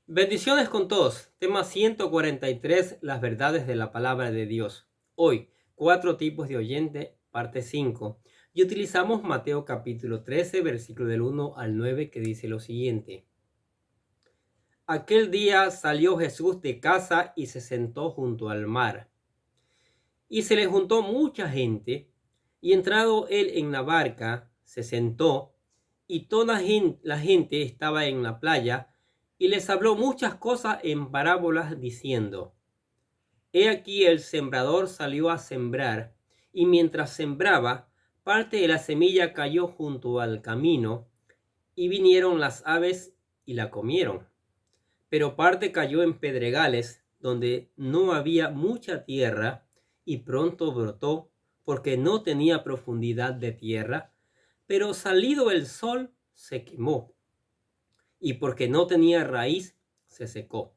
Bendiciones con todos. Tema 143, las verdades de la palabra de Dios. Hoy, 4 tipos de oyente, parte 5. Y utilizamos Mateo capítulo 13, versículo del 1 al 9, que dice lo siguiente. Aquel día salió Jesús de casa y se sentó junto al mar. Y se le juntó mucha gente, y entrado él en la barca, se sentó, y toda la gente estaba en la playa, y les habló muchas cosas en parábolas, diciendo: He aquí el sembrador salió a sembrar, y mientras sembraba, parte de la semilla cayó junto al camino, y vinieron las aves y la comieron. Pero parte cayó en pedregales, donde no había mucha tierra, y pronto brotó, porque no tenía profundidad de tierra, pero salido el sol se quemó, y porque no tenía raíz se secó.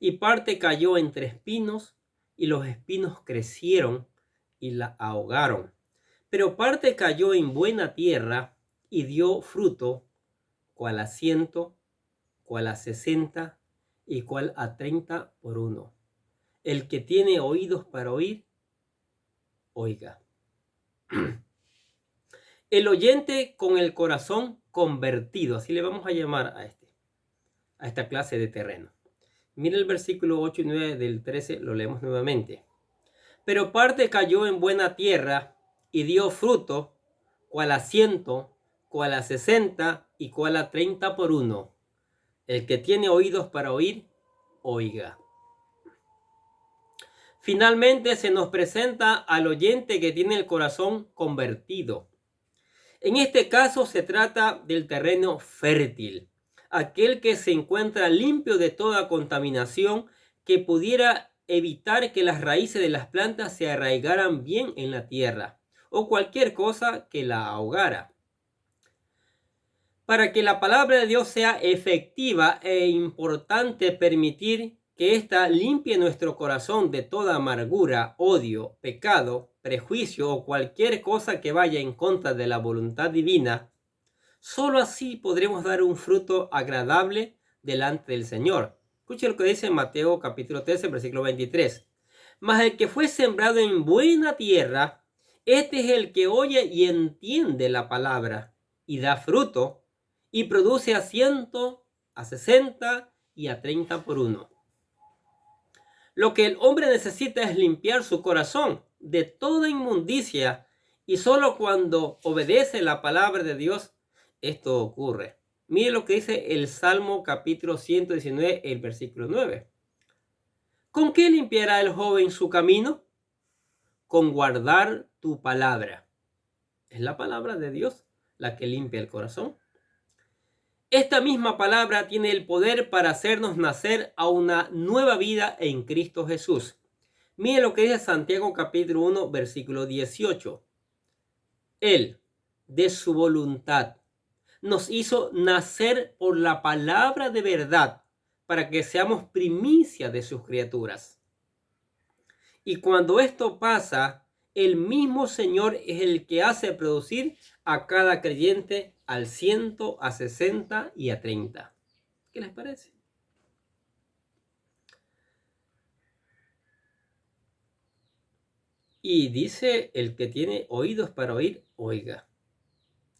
Y parte cayó entre espinos, y los espinos crecieron y la ahogaron. Pero parte cayó en buena tierra y dio fruto, cual a 100, cual a 60 y cual a 30 por uno. El que tiene oídos para oír, oiga. El oyente con el corazón convertido, así le vamos a llamar a esta clase de terreno. Mira el versículo 8 y 9 del 13, lo leemos nuevamente. Pero parte cayó en buena tierra y dio fruto, cual a 100, cual a 60 y cual a 30 por uno. El que tiene oídos para oír, oiga. Finalmente se nos presenta al oyente que tiene el corazón convertido. En este caso se trata del terreno fértil, aquel que se encuentra limpio de toda contaminación que pudiera evitar que las raíces de las plantas se arraigaran bien en la tierra o cualquier cosa que la ahogara. Para que la palabra de Dios sea efectiva es importante permitir que ésta limpie nuestro corazón de toda amargura, odio, pecado, prejuicio o cualquier cosa que vaya en contra de la voluntad divina. Solo así podremos dar un fruto agradable delante del Señor. Escuche lo que dice Mateo capítulo 13, versículo 23. Mas el que fue sembrado en buena tierra, este es el que oye y entiende la palabra y da fruto y produce a 100, a 60 y a 30 por uno. Lo que el hombre necesita es limpiar su corazón de toda inmundicia, y solo cuando obedece la palabra de Dios esto ocurre. Mire lo que dice el Salmo capítulo 119, el versículo 9. ¿Con qué limpiará el joven su camino? Con guardar tu palabra. Es la palabra de Dios la que limpia el corazón. Esta misma palabra tiene el poder para hacernos nacer a una nueva vida en Cristo Jesús. Mire lo que dice Santiago capítulo 1, versículo 18. Él, de su voluntad, nos hizo nacer por la palabra de verdad, para que seamos primicia de sus criaturas. Y cuando esto pasa, el mismo Señor es el que hace producir a cada creyente al 100, a 60 y a 30. ¿Qué les parece? Y dice: el que tiene oídos para oír, oiga.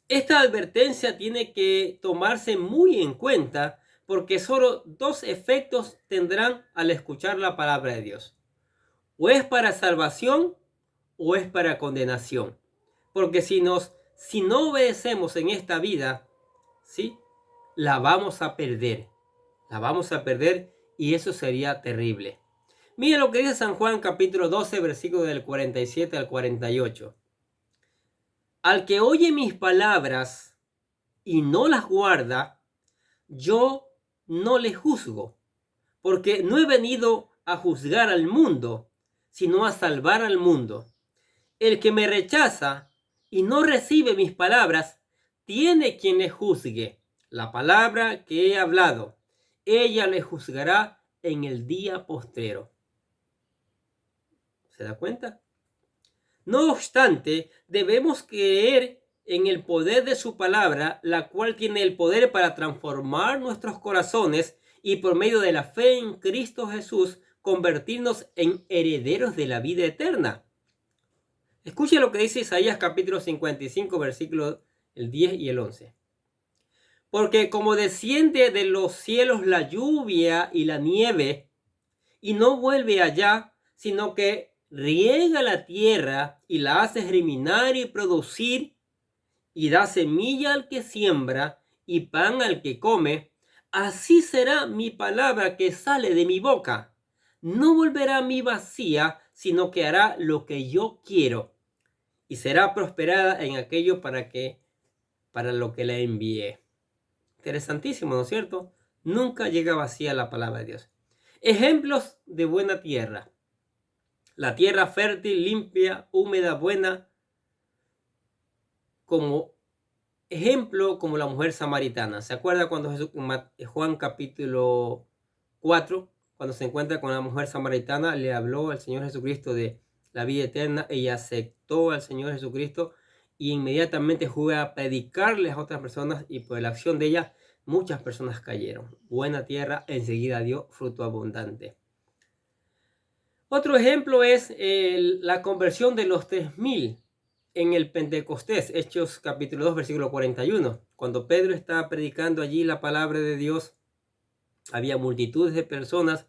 Esta advertencia tiene que tomarse muy en cuenta, porque solo dos efectos tendrán al escuchar la palabra de Dios. O es para salvación o es para condenación. Porque si no obedecemos en esta vida, ¿sí?, la vamos a perder. La vamos a perder, y eso sería terrible. Miren lo que dice San Juan capítulo 12, versículo del 47 al 48. Al que oye mis palabras y no las guarda, yo no le juzgo, porque no he venido a juzgar al mundo, sino a salvar al mundo. El que me rechaza y no recibe mis palabras, tiene quien le juzgue. La palabra que he hablado, ella le juzgará en el día postrero. ¿Se da cuenta? No obstante, debemos creer en el poder de su palabra, la cual tiene el poder para transformar nuestros corazones y por medio de la fe en Cristo Jesús convertirnos en herederos de la vida eterna. Escuche lo que dice Isaías capítulo 55, versículos el 10 y el 11. Porque como desciende de los cielos la lluvia y la nieve, y no vuelve allá, sino que riega la tierra y la hace germinar y producir, y da semilla al que siembra y pan al que come, así será mi palabra que sale de mi boca. No volverá a mí vacía, sino que hará lo que yo quiero, y será prosperada en aquello para lo que la envié. Interesantísimo, ¿no es cierto? Nunca llega vacía la palabra de Dios. Ejemplos de buena tierra. La tierra fértil, limpia, húmeda, buena. Como ejemplo, como la mujer samaritana. ¿Se acuerda cuando Juan capítulo 4, cuando se encuentra con la mujer samaritana, le habló al Señor Jesucristo de la vida eterna? Ella aceptó al Señor Jesucristo y inmediatamente fue a predicarles a otras personas, y por la acción de ella muchas personas cayeron. Buena tierra enseguida dio fruto abundante. Otro ejemplo es la conversión de los 3000 en el Pentecostés, Hechos capítulo 2, versículo 41. Cuando Pedro estaba predicando allí la palabra de Dios, había multitudes de personas,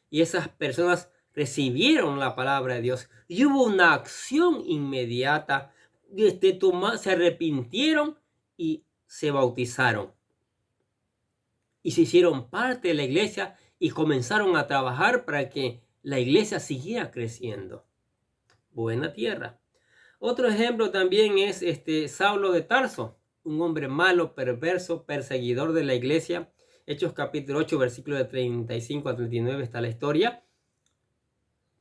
y esas personas recibieron la palabra de Dios, y hubo una acción inmediata. Se arrepintieron y se bautizaron, y se hicieron parte de la iglesia y comenzaron a trabajar para que la iglesia siguiera creciendo. Buena tierra. Otro ejemplo también es Saulo de Tarso, un hombre malo, perverso, perseguidor de la iglesia. Hechos capítulo 8, versículo de 35 a 39 está la historia.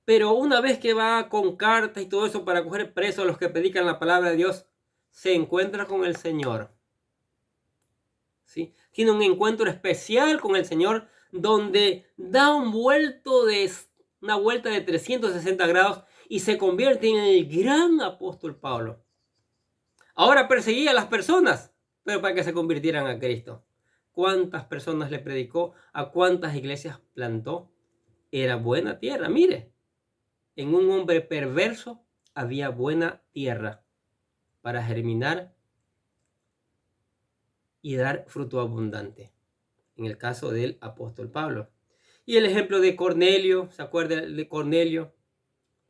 Pero una vez que va con cartas y todo eso para coger presos a los que predican la palabra de Dios, se encuentra con el Señor. ¿Sí? Tiene un encuentro especial con el Señor, donde da una vuelta de 360 grados y se convierte en el gran apóstol Pablo. Ahora perseguía a las personas, pero para que se convirtieran a Cristo. ¿Cuántas personas le predicó? ¿A cuántas iglesias plantó? Era buena tierra. Mire, en un hombre perverso había buena tierra para germinar y dar fruto abundante. En el caso del apóstol Pablo. Y el ejemplo de Cornelio, ¿se acuerda de Cornelio?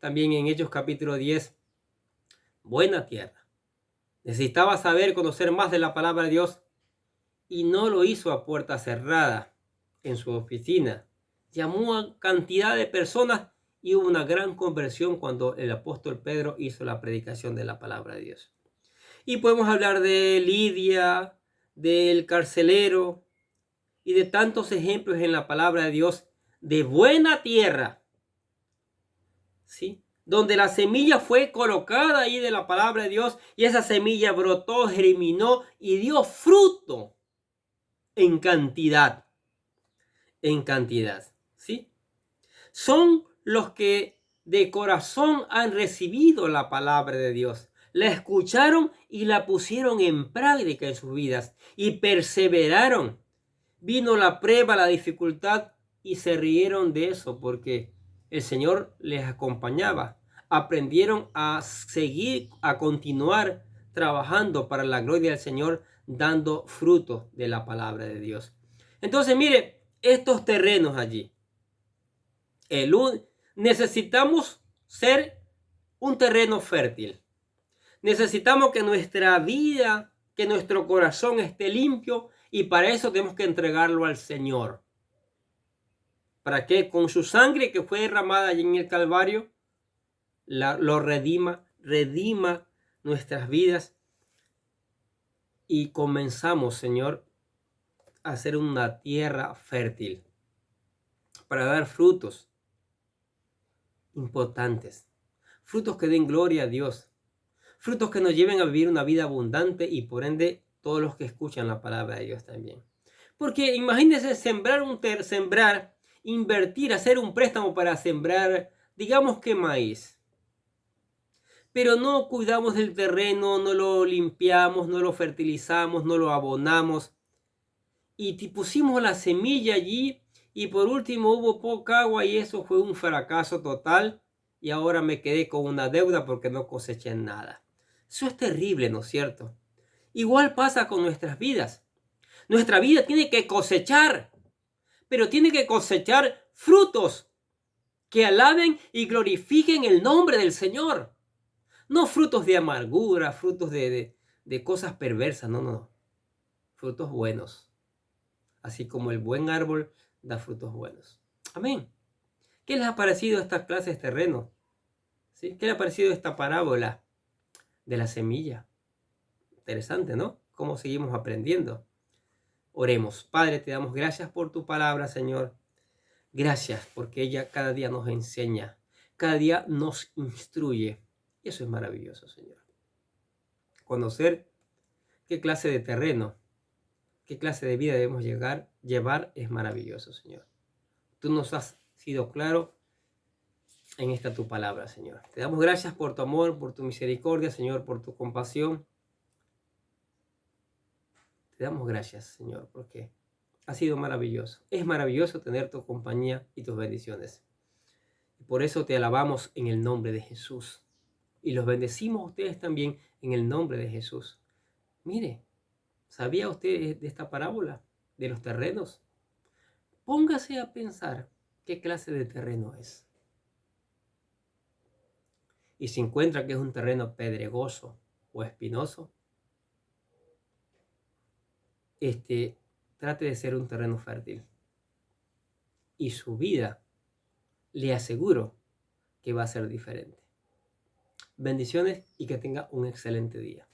También en Hechos capítulo 10. Buena tierra. Necesitaba conocer más de la palabra de Dios, y no lo hizo a puerta cerrada en su oficina. Llamó a cantidad de personas y hubo una gran conversión cuando el apóstol Pedro hizo la predicación de la palabra de Dios. Y podemos hablar de Lidia, del carcelero y de tantos ejemplos en la palabra de Dios de buena tierra, ¿sí? Donde la semilla fue colocada ahí de la palabra de Dios, y esa semilla brotó, germinó y dio fruto en cantidad, ¿sí? Son los que de corazón han recibido la palabra de Dios, la escucharon y la pusieron en práctica en sus vidas y perseveraron. Vino la prueba, la dificultad, y se rieron de eso porque el Señor les acompañaba. Aprendieron a seguir, a continuar trabajando para la gloria del Señor, dando fruto de la palabra de Dios. Entonces, mire, estos terrenos allí, necesitamos ser un terreno fértil. Necesitamos que nuestra vida, que nuestro corazón esté limpio, y para eso tenemos que entregarlo al Señor. Para que con su sangre que fue derramada allí en el Calvario, lo redima nuestras vidas, y comenzamos, Señor, a hacer una tierra fértil para dar frutos importantes, frutos que den gloria a Dios, frutos que nos lleven a vivir una vida abundante, y por ende todos los que escuchan la palabra de Dios también. Porque imagínense sembrar, invertir, hacer un préstamo para sembrar, digamos que maíz. Pero no cuidamos del terreno, no lo limpiamos, no lo fertilizamos, no lo abonamos. y pusimos la semilla allí y por último hubo poca agua y eso fue un fracaso total y ahora me quedé con una deuda porque no coseché nada. Eso es terrible, ¿no es cierto? Igual pasa con nuestras vidas. Nuestra vida tiene que cosechar, pero tiene que cosechar frutos que alaben y glorifiquen el nombre del Señor. No frutos de amargura, frutos de cosas perversas, no. Frutos buenos. Así como el buen árbol da frutos buenos. Amén. ¿Qué les ha parecido estas clases de terreno? ¿Sí? ¿Qué les ha parecido esta parábola de la semilla? Interesante, ¿no? Cómo seguimos aprendiendo. Oremos. Padre, te damos gracias por tu palabra, Señor. Gracias porque ella cada día nos enseña, cada día nos instruye. Y eso es maravilloso, Señor. Conocer qué clase de terreno, qué clase de vida debemos llevar es maravilloso, Señor. Tú nos has sido claro en esta tu palabra, Señor. Te damos gracias por tu amor, por tu misericordia, Señor, por tu compasión. Te damos gracias, Señor, porque ha sido maravilloso. Es maravilloso tener tu compañía y tus bendiciones. Y por eso te alabamos en el nombre de Jesús. Y los bendecimos a ustedes también en el nombre de Jesús. Mire, ¿sabía usted de esta parábola de los terrenos? Póngase a pensar qué clase de terreno es. Y si encuentra que es un terreno pedregoso o espinoso, trate de ser un terreno fértil. Y su vida, le aseguro que va a ser diferente. Bendiciones y que tenga un excelente día.